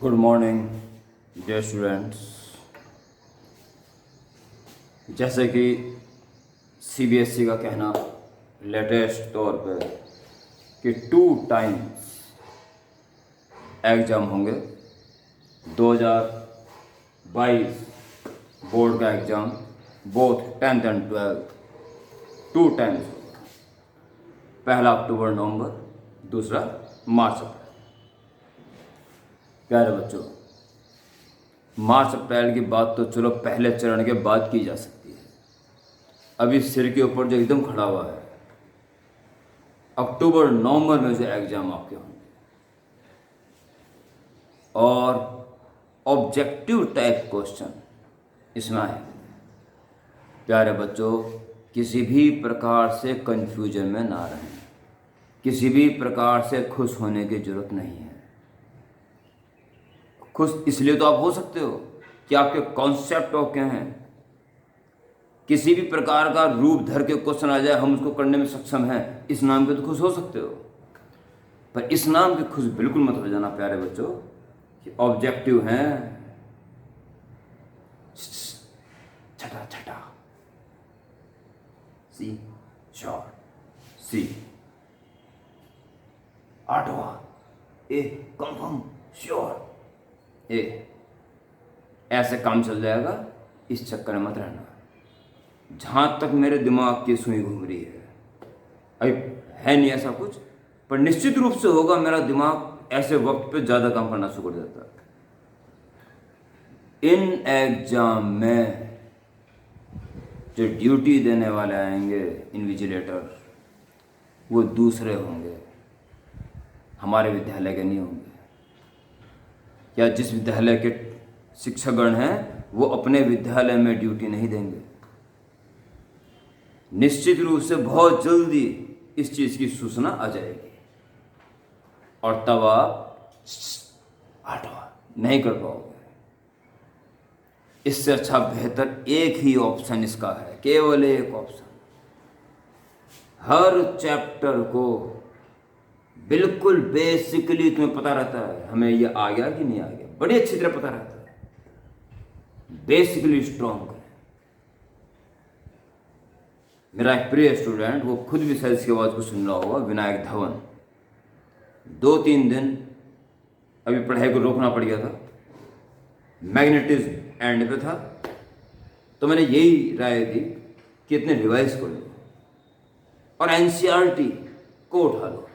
Good morning dear students. जैसे कि CBSE का कहना लेटेस्ट तौर पे कि 2 टाइम्स एग्ज़ाम होंगे। 2022 बोर्ड का exam both 10th and 12th 2 times होगा। पहला अक्टूबर नवंबर, दूसरा मार्च अप्रैल। प्यारे बच्चों, मार्च अप्रैल की बात तो चलो पहले चरण के बाद की जा सकती है। अभी सिर के ऊपर जो एकदम खड़ा हुआ है, अक्टूबर नवंबर में जो एग्ज़ाम आपके होंगे और ऑब्जेक्टिव टाइप क्वेश्चन इसमें आएंगे। प्यारे बच्चों, किसी भी प्रकार से कंफ्यूजन में ना रहें, किसी भी प्रकार से खुश होने की ज़रूरत नहीं है। खुश इसलिए तो आप हो सकते हो कि आपके कॉन्सेप्ट ओके हैं। किसी भी प्रकार का रूप धर के क्वेश्चन आ जाए, हम उसको करने में सक्षम हैं, इस नाम पे तो खुश हो सकते हो। पर इस नाम पे खुश बिल्कुल मत हो जाना प्यारे बच्चों कि ऑब्जेक्टिव हैं छठा छठा सी शॉर्ट सी, आठवां ए कंफर्म श्योर ए। ऐसे काम चल जाएगा, इस चक्कर में मत रहना। जहाँ तक मेरे दिमाग की सुई घूम रही है, अभी है नहीं ऐसा कुछ, पर निश्चित रूप से होगा। मेरा दिमाग ऐसे वक्त पे ज़्यादा काम करना शुरू कर देता है। इन एग्जाम में जो ड्यूटी देने वाले आएंगे इन्विजिलेटर, वो दूसरे होंगे, हमारे विद्यालय के नहीं होंगे। या जिस विद्यालय के शिक्षकगण हैं वो अपने विद्यालय में ड्यूटी नहीं देंगे। निश्चित रूप से बहुत जल्दी इस चीज़ की सूचना आ जाएगी और तब आप आठवां नहीं कर पाओगे। इससे अच्छा बेहतर एक ही ऑप्शन इसका है, केवल एक ऑप्शन। हर चैप्टर को बिल्कुल बेसिकली तुम्हें पता रहता है, हमें ये आ गया कि नहीं आ गया, बड़ी अच्छी तरह पता रहता है। बेसिकली स्ट्रॉन्ग है। मेरा एक प्रिय स्टूडेंट, वो खुद भी शायद इसकी आवाज़ को सुन रहा होगा, विनायक धवन, 2-3 दिन अभी पढ़ाई को रोकना पड़ गया था, मैग्नेटिज्म एंड पे था। तो मैंने यही राय दी कि इतने रिवाइज कर लो और एनसीईआरटी को उठा लो।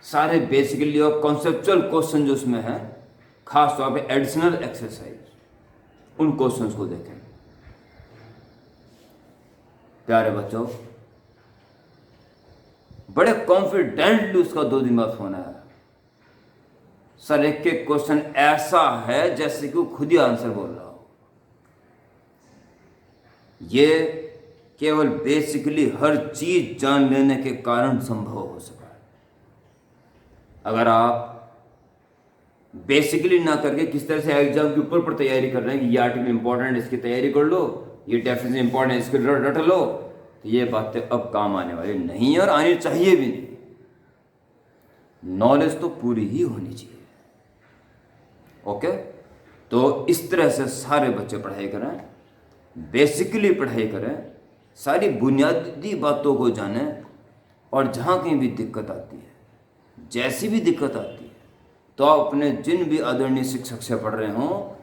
सारे बेसिकली और कॉन्सेप्चुअल क्वेश्चन जो उसमें है, खास तौर पे एडिशनल एक्सरसाइज, उन क्वेश्चंस को देखें। प्यारे बच्चों, बड़े कॉन्फिडेंटली उसका 2 दिन बाद फोन आया, सर एक के क्वेश्चन ऐसा है जैसे कि वो खुद ही आंसर बोल रहा हो। ये केवल बेसिकली हर चीज जान लेने के कारण संभव हो सका है। अगर आप बेसिकली ना करके किस तरह से एग्जाम के ऊपर पर तैयारी कर रहे हैं कि ये आर्टिकल इंपॉर्टेंट है इसकी तैयारी कर लो, ये डेफिनेशन इंपॉर्टेंट है इसको रट लो, तो ये बातें अब काम आने वाली नहीं है और आनी चाहिए भी नहीं। नॉलेज तो पूरी ही होनी चाहिए। ओके, तो इस तरह से सारे बच्चे पढ़ाई करें, बेसिकली पढ़ाई करें, सारी बुनियादी बातों को जानें, और जहाँ कहीं भी दिक्कत आती है, जैसी भी दिक्कत आती है, तो आप अपने जिन भी आदरणीय शिक्षक से पढ़ रहे हों,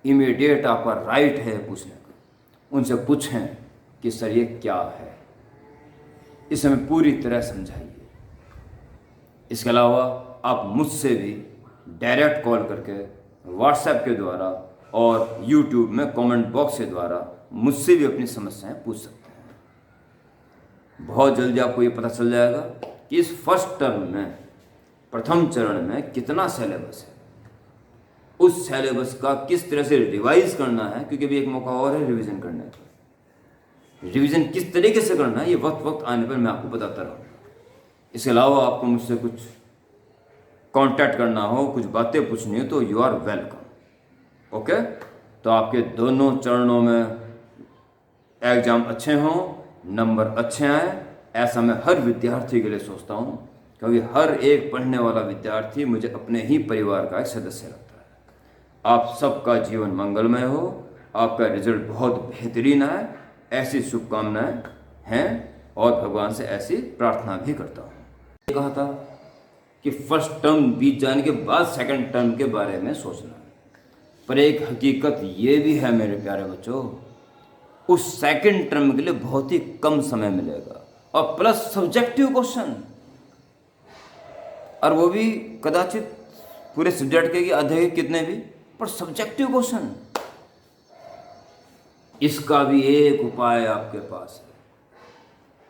इमीडिएट आपका राइट है पूछने का। उनसे पूछें कि सर ये क्या है, इसे हमें पूरी तरह समझाइए। इसके अलावा आप मुझसे भी डायरेक्ट कॉल करके, व्हाट्सएप के द्वारा और यूट्यूब में कमेंट बॉक्स के द्वारा मुझसे भी अपनी समस्याएं पूछ सकते हैं। बहुत जल्दी आपको ये पता चल जाएगा कि इस फर्स्ट टर्म में, प्रथम चरण में कितना सिलेबस है, उस सिलेबस का किस तरह से रिवाइज करना है, क्योंकि अभी एक मौका और है रिवीजन करने का। रिवीजन किस तरीके से करना है ये वक्त आने पर मैं आपको बताता रहूँगा। इसके अलावा आपको मुझसे कुछ कांटेक्ट करना हो, कुछ बातें पूछनी हो, तो यू आर वेलकम। ओके, तो आपके दोनों चरणों में एग्जाम अच्छे हों, नंबर अच्छे आए, ऐसा मैं हर विद्यार्थी के लिए सोचता हूँ। क्योंकि हर एक पढ़ने वाला विद्यार्थी मुझे अपने ही परिवार का एक सदस्य लगता है। आप सबका जीवन मंगलमय हो, आपका रिजल्ट बहुत बेहतरीन आए, ऐसी शुभकामनाएं हैं और भगवान से ऐसी प्रार्थना भी करता हूँ। कहा था कि फर्स्ट टर्म बीत जाने के बाद सेकंड टर्म के बारे में सोचना, पर एक हकीकत ये भी है मेरे प्यारे बच्चों, उस सेकंड टर्म के लिए बहुत ही कम समय मिलेगा और प्लस सब्जेक्टिव क्वेश्चन, और वो भी कदाचित पूरे सब्जेक्ट के आधे कितने भी, पर सब्जेक्टिव क्वेश्चन। इसका भी एक उपाय आपके पास है।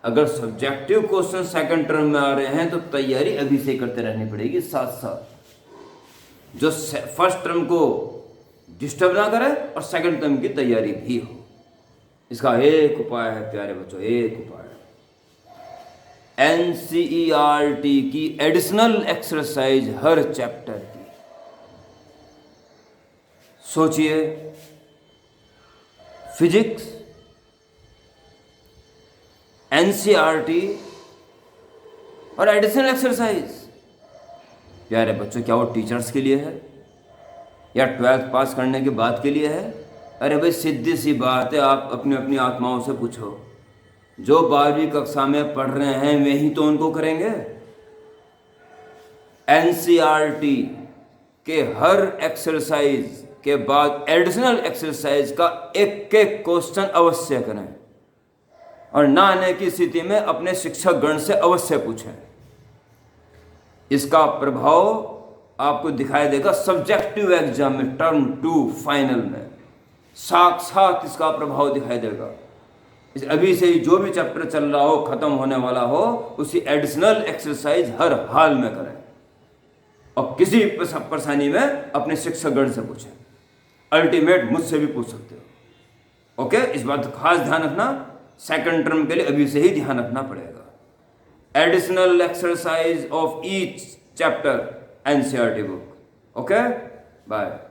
अगर सब्जेक्टिव क्वेश्चन सेकंड टर्म में आ रहे हैं तो तैयारी अभी से करते रहनी पड़ेगी साथ साथ, जो फर्स्ट टर्म को डिस्टर्ब ना करे और सेकंड टर्म की तैयारी भी हो। इसका एक उपाय है प्यारे बच्चों, एक उपाय NCERT की एडिशनल एक्सरसाइज हर चैप्टर की। सोचिए, फिजिक्स, NCERT और एडिशनल एक्सरसाइज। प्यारे बच्चों, क्या वो टीचर्स के लिए है या 12th पास करने के बाद के लिए है? अरे भाई सीधी सी बात है, आप अपनी अपनी आत्माओं से पूछो। जो 12वीं कक्षा में पढ़ रहे हैं वे ही तो उनको करेंगे। NCERT के हर एक्सरसाइज के बाद एडिशनल एक्सरसाइज का एक एक क्वेश्चन अवश्य करें और ना आने की स्थिति में अपने शिक्षक गण से अवश्य पूछें। इसका प्रभाव आपको दिखाई देगा सब्जेक्टिव एग्जाम में, टर्म 2 फाइनल में साक्षात इसका प्रभाव दिखाई देगा। अभी से ही जो भी चैप्टर चल रहा हो, खत्म होने वाला हो, उसी एडिशनल एक्सरसाइज हर हाल में करें और किसी परेशानी में अपने शिक्षक गण से पूछें। अल्टीमेट मुझसे भी पूछ सकते हो। ओके, इस बात का खास ध्यान रखना, सेकंड टर्म के लिए अभी से ही ध्यान रखना पड़ेगा। Additional exercise of each chapter NCERT book. Okay, bye.